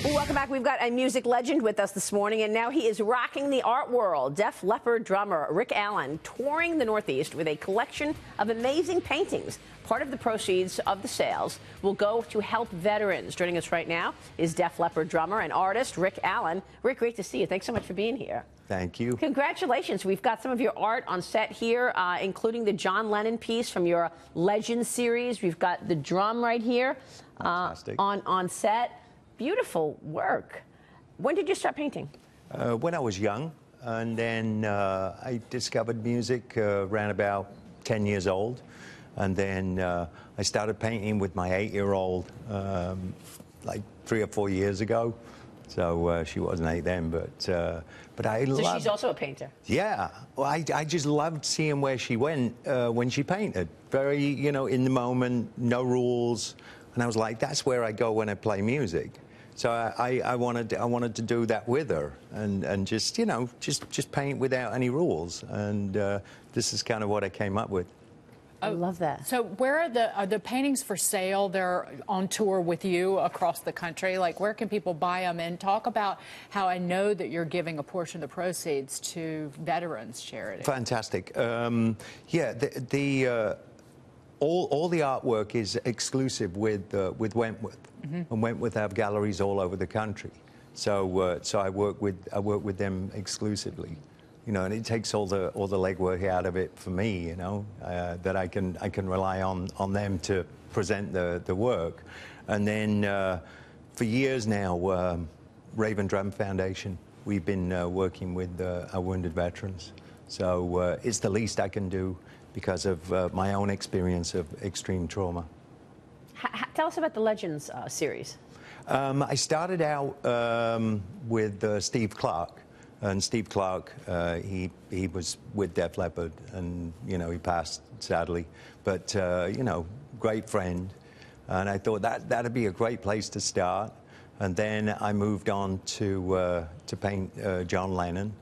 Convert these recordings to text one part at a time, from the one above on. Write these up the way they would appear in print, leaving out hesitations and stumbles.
Welcome back. We've got a music legend with us this morning, and now he is rocking the art world. Def Leppard drummer Rick Allen touring the Northeast with a collection of amazing paintings. Part of the proceeds of the sales will go to help veterans. Joining us right now is Def Leppard drummer and artist Rick Allen. Rick, great to see you. Thanks so much for being here. Thank you. Congratulations. We've got some of your art on set here, including the John Lennon piece from your Legends series. We've got the drum right here on set. Beautiful work. When did you start painting? When I was young, and then I discovered music around about 10 years old, and then I started painting with my 8-year-old like 3 or 4 years ago. So she wasn't 8 then, but I loved... So she's also a painter? Yeah. Well, I just loved seeing where she went when she painted. Very, you know, in the moment, no rules. And I was like, that's where I go when I play music. So I wanted to do that with her, and just, you know, just paint without any rules. And this is kind of what I came up with. I love that. So where are the paintings for sale? They're on tour with you across the country. Like, where can people buy them? And talk about how I know that you're giving a portion of the proceeds to veterans charity. Fantastic. Yeah, all the artwork is exclusive with Wentworth, and Wentworth have galleries all over the country. So I work with them exclusively, you know, and it takes all the legwork out of it for me, you know, that I can rely on them to present the work. And then for years now, Raven Drum Foundation, we've been working with our wounded veterans. So it's the least I can do because of my own experience of extreme trauma. Tell us about the Legends series. I started out with Steve Clark, and Steve Clark, he was with Def Leppard, and, you know, he passed, sadly, but, you know, great friend, and I thought that'd be a great place to start. And then I moved on to paint John Lennon,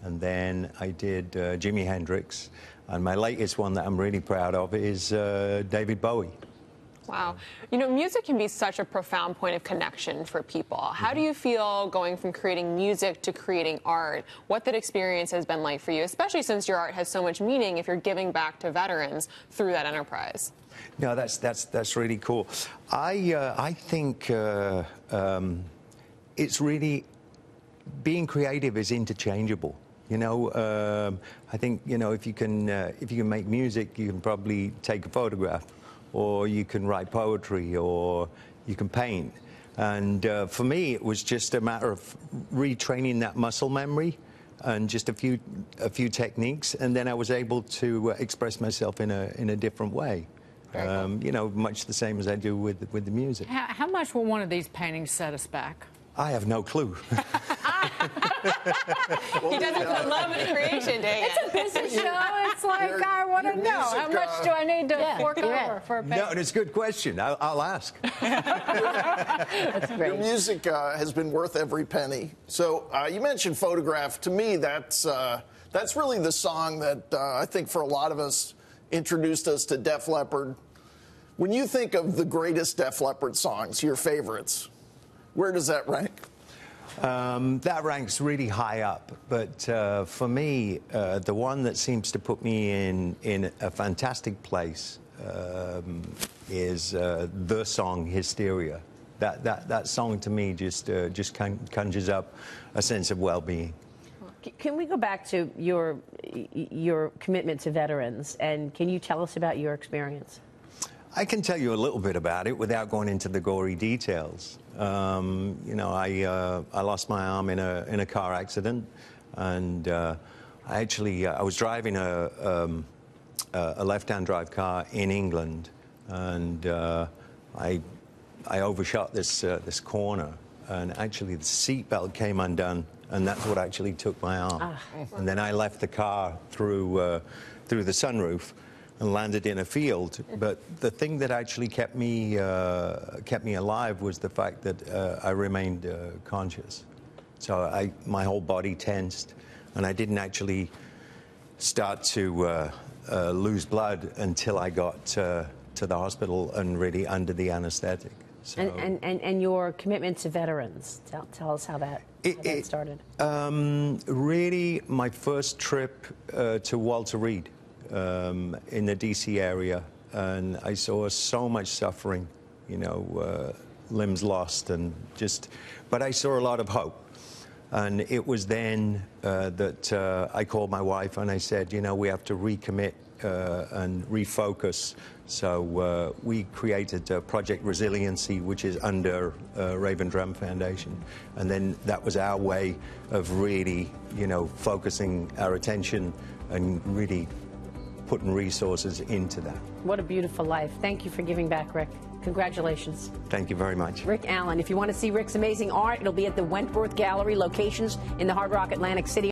and then I did Jimi Hendrix. And my latest one that I'm really proud of is David Bowie. Wow. You know, music can be such a profound point of connection for people. How do you feel going from creating music to creating art? What that experience has been like for you, especially since your art has so much meaning if you're giving back to veterans through that enterprise? No, that's really cool. I think it's really, being creative is interchangeable. You know, I think, you know, if you can make music, you can probably take a photograph, or you can write poetry, or you can paint. And for me, it was just a matter of retraining that muscle memory and just a few techniques, and then I was able to express myself in a different way. You know, much the same as I do with the music. How much will one of these paintings set us back? I have no clue. He doesn't put love in creation, dang it. It's a business show. It's like, I want to know. How much do I need to fork over for a painting? No, it's a good question. I'll ask. That's great. Your music has been worth every penny. So you mentioned Photograph. To me, that's really the song that I think for a lot of us introduced us to Def Leppard. When you think of the greatest Def Leppard songs, your favorites, where does that rank? That ranks really high up, but for me, the one that seems to put me in a fantastic place is the song "Hysteria." That song to me just conjures up a sense of well-being. Can we go back to your commitment to veterans, and can you tell us about your experience? I can tell you a little bit about it without going into the gory details. You know, I lost my arm in a car accident, and I was driving a left-hand drive car in England, and I overshot this corner, and actually the seatbelt came undone, and that's what actually took my arm. And then I left the car through the sunroof and landed in a field. But the thing that actually kept me alive was the fact that I remained conscious. So my whole body tensed, and I didn't actually start to lose blood until I got to the hospital and really under the anesthetic. So, and your commitment to veterans. Tell us how that started. Really, my first trip to Walter Reed in the D.C. area, and I saw so much suffering, you know, limbs lost, and but I saw a lot of hope. And it was then that I called my wife and I said, you know, we have to recommit and refocus. So we created Project Resiliency, which is under Raven Drum Foundation. And then that was our way of really, you know, focusing our attention and really putting resources into that. What a beautiful life. Thank you for giving back, Rick. Congratulations. Thank you very much. Rick Allen. If you want to see Rick's amazing art, it'll be at the Wentworth Gallery, locations in the Hard Rock, Atlantic City.